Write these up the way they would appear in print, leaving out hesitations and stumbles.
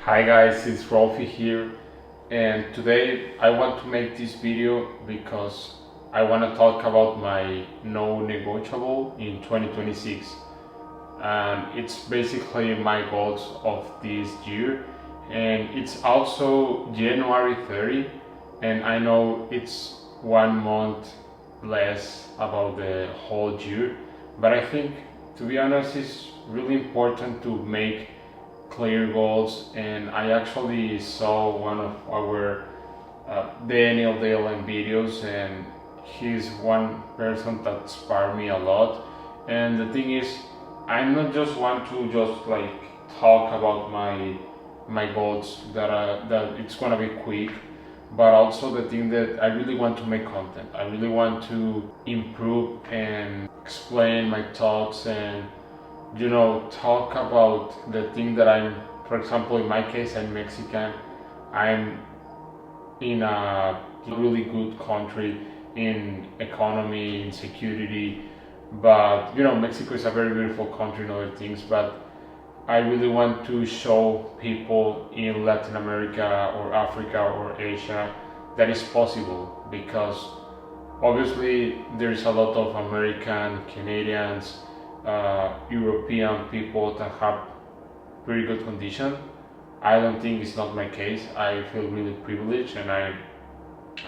Hi guys, it's Rolphy here, and today I want to make this video because I want to talk about my non-negotiable in 2026, and it's basically my goals of this year, and it's also January 30, and I know it's 1 month less about the whole year, but I think, to be honest, it's really important to make clear goals. And I actually saw one of our Daniel Dalen videos, and he's one person that inspired me a lot. And the thing is, I'm not just want to just like talk about my goals that it's gonna be quick, but also the thing that I really want to make content. I really want to improve and explain my thoughts and talk about the thing that I'm, for example, in my case, I'm Mexican. I'm in a really good country in economy, in security, but Mexico is a very beautiful country and other things, but I really want to show people in Latin America or Africa or Asia that is possible, because obviously there's a lot of American, Canadians, European people that have very good condition. I don't think it's not my case. I feel really privileged and I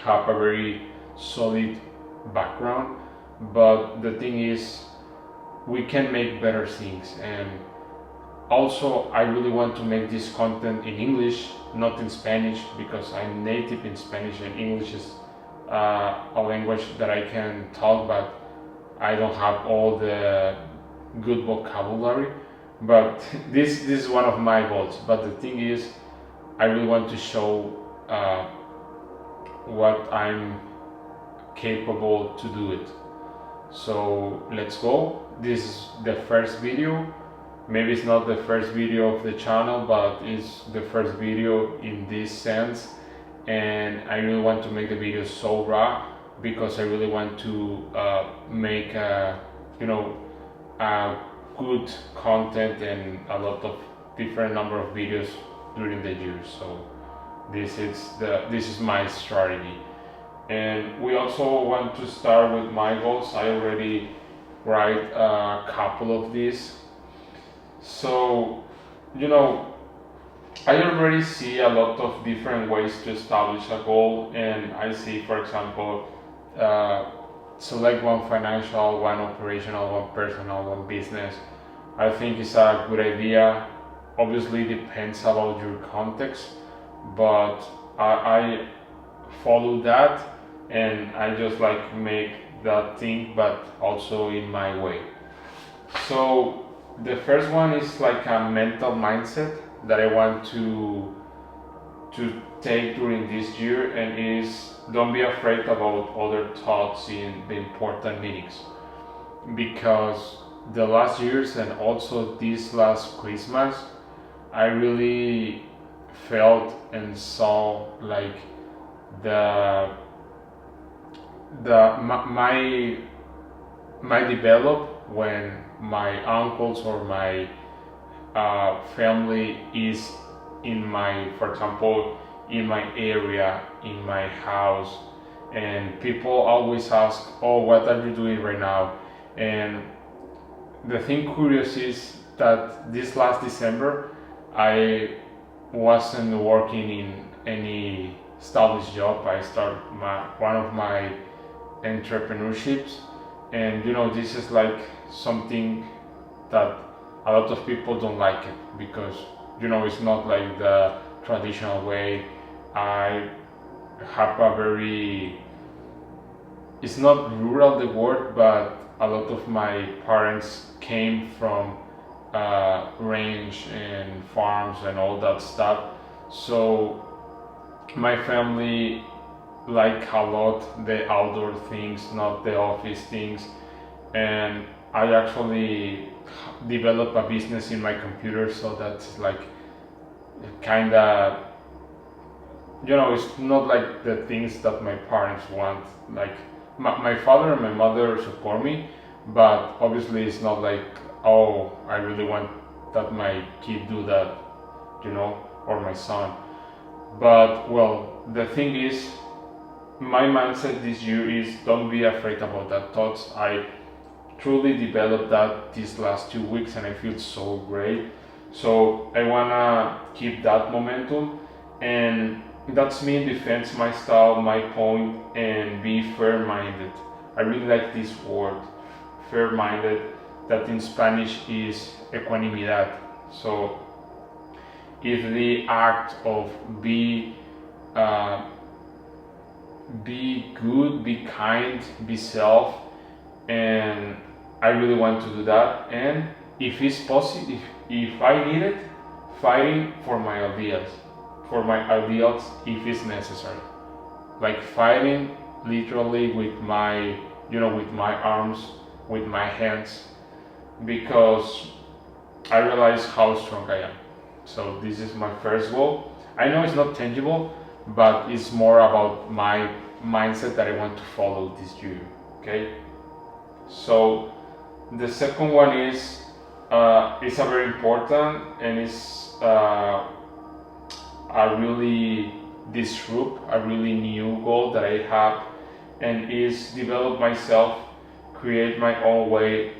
have a very solid background. But the thing is, we can make better things. And also, I really want to make this content in English, not in Spanish, because I'm native in Spanish and English is a language that I can talk, but I don't have all the good vocabulary. But this is one of my goals. But the thing is, I really want to show what I'm capable to do it. So let's go. This is the first video. Maybe it's not the first video of the channel, but it's the first video in this sense. And I really want to make the video so raw because I really want to make a good content and a lot of different number of videos during the year. So this is my strategy. And we also want to start with my goals. I already write a couple of these. So I already see a lot of different ways to establish a goal, and I see, for example, select one financial, one operational, one personal, one business. I think it's a good idea. Obviously, depends about your context, but I follow that, and I just like make that thing, but also in my way. So the first one is like a mental mindset that I want to take during this year, and is don't be afraid about other thoughts in the important meetings, because the last years and also this last Christmas I really felt and saw like my develop when my uncles or my family is in my, for example, in my area, in my house, and people always ask, oh, what are you doing right now? And the thing curious is that this last December I wasn't working in any established job. I started one of my entrepreneurships, and this is like something that a lot of people don't like it, because it's not like the traditional way. I have a very, it's not rural the word, but a lot of my parents came from range and farms and all that stuff. So my family like a lot the outdoor things, not the office things. And I actually develop a business in my computer, so that's like kind of, it's not like the things that my parents want. Like my father and my mother support me, but obviously it's not like, oh, I really want that my kid do that. or my son. But well, the thing is, my mindset this year is don't be afraid about that thoughts. I truly developed that these last 2 weeks and I feel so great. So I wanna keep that momentum, and that's me defense my style, my point, and be fair-minded. I really like this word, fair-minded, that in Spanish is ecuanimidad. So if the act of uh, be good, be kind, be self, and I really want to do that. And if it's possible, if I need it, fighting for my ideas, if it's necessary, like fighting literally with my, with my arms, with my hands, because I realize how strong I am. So this is my first goal. I know it's not tangible, but it's more about my mindset that I want to follow this year. Okay. So the second one is it's a very important, and it's a really a really new goal that I have, and is develop myself, create my own way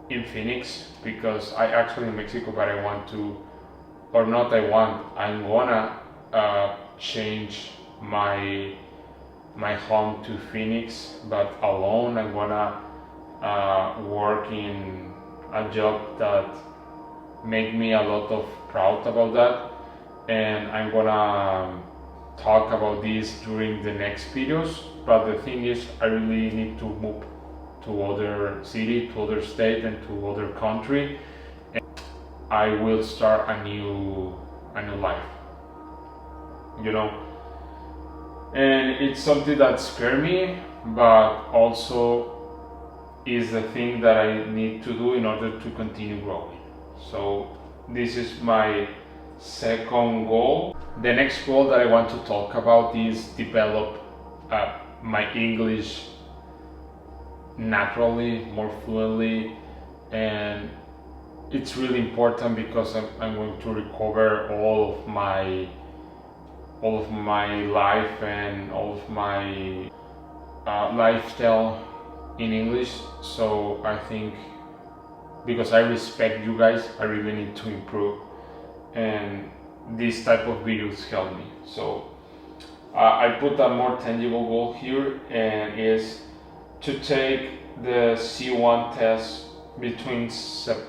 in Phoenix, because I actually in Mexico, but I want to, or not I'm gonna change my home to Phoenix, but alone. I'm gonna work in a job that make me a lot of proud about that, and I'm gonna talk about this during the next videos. But the thing is, I really need to move to other city, to other state, and to other country, and I will start a new life, and it's something that scares me, but also is the thing that I need to do in order to continue growing. So this is my second goal. The next goal that I want to talk about is develop my English naturally, more fluently, and it's really important because I'm going to recover all of my life and all of my lifestyle in English. So I think, because I respect you guys, I really need to improve, and this type of videos help me. So I put a more tangible goal here, and is to take the C1 test between September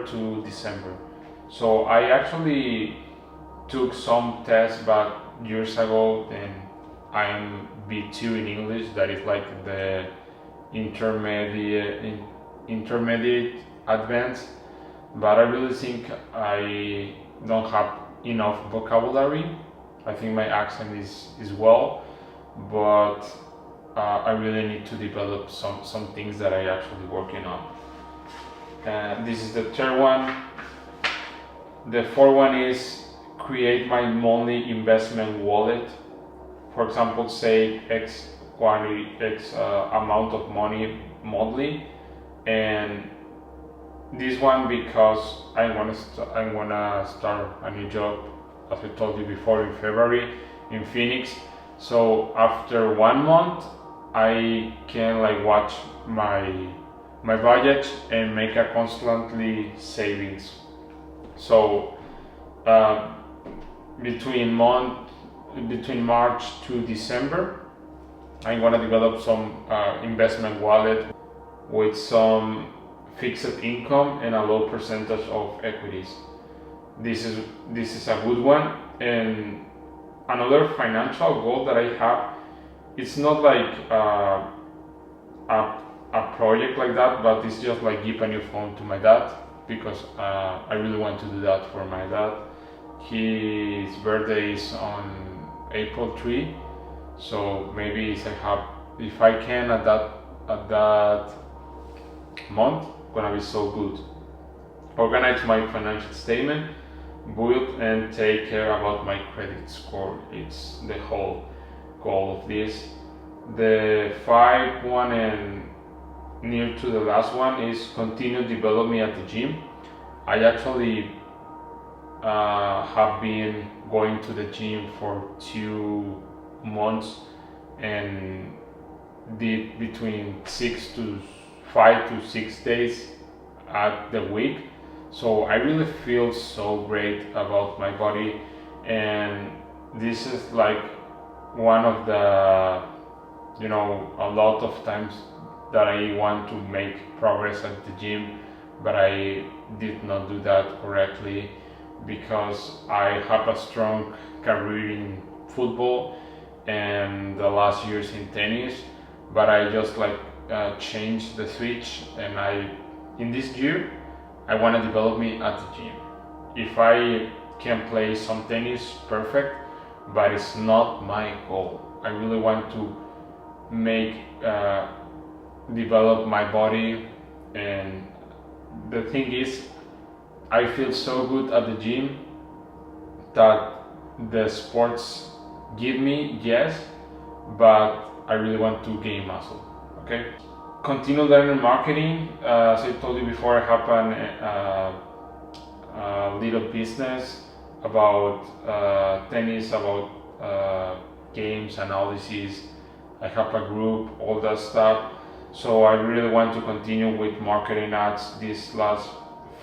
to December. So I actually took some tests back years ago, and I am B2 in English, that is like the intermediate advanced, but I really think I don't have enough vocabulary. I think my accent is well, but I really need to develop some things that I actually working on. This is the third one. The fourth one is create my monthly investment wallet. For example, say X quantity, X amount of money monthly, and this one because I'm gonna start a new job, as I told you before, in February in Phoenix. So after 1 month, I can like watch my budget and make a constantly savings. So between March to December, I'm gonna develop some investment wallet with some fixed income and a low percentage of equities. This is a good one. And another financial goal that I have, it's not like a project like that, but it's just like give a new phone to my dad, because I really want to do that for my dad. His birthday is on April 3, so maybe if I can at that month, gonna be so good. Organize my financial statement, build and take care about my credit score. It's the whole goal of this. The 5th one, and near to the last one, is continue developing at the gym. I actually have been going to the gym for 2 months and did between 5 to 6 days at the week. So I really feel so great about my body, and this is like one of the, a lot of times that I want to make progress at the gym, but I did not do that correctly because I have a strong career in football and the last years in tennis, but I just changed the switch, and in this year I want to develop me at the gym. If I can play some tennis, perfect, but it's not my goal. I really want to make develop my body, and the thing is, I feel so good at the gym that the sports give me, yes, but I really want to gain muscle. Okay. Continue learning marketing. As I told you before, I have a little business about tennis, about games analysis. I have a group, all that stuff. So I really want to continue with marketing ads. These last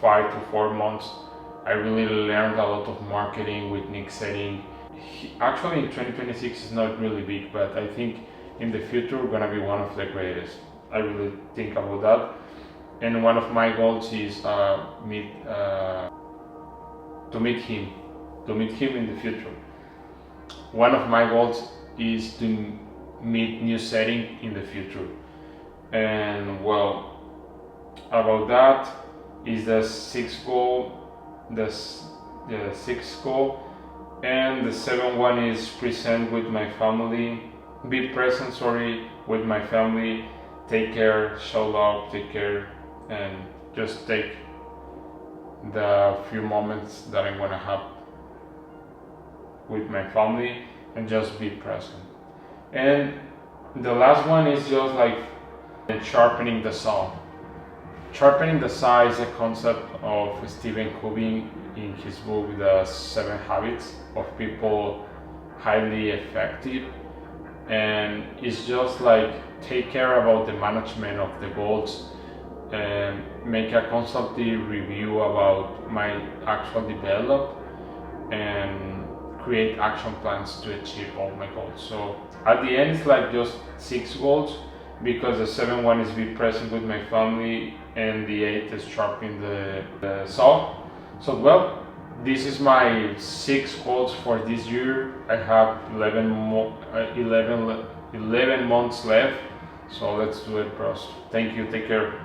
5 to 4 months, I really learned a lot of marketing with Nick Setting. Actually, in 2026 is not really big, but I think in the future we're gonna be one of the greatest. I really think about that, and one of my goals is to meet him in the future. One of my goals is to meet New Setting in the future, and well, about that is the sixth goal. The sixth goal, and the seventh one is present with my family. Be present, with my family. Take care, show love, take care, and just take the few moments that I'm gonna have with my family and just be present. And the last one is just sharpening the saw. Sharpening the saw is a concept of Stephen Covey in his book, The 7 Habits of People Highly Effective. And it's just take care about the management of the goals and make a constantly review about my actual develop and create action plans to achieve all my goals. So at the end, it's just 6 goals, because the 7th one is be present with my family, and the 8th is sharpening the saw. So well, this is my 6 goals for this year. I have 11 months left, so let's do it, bros. Thank you, take care.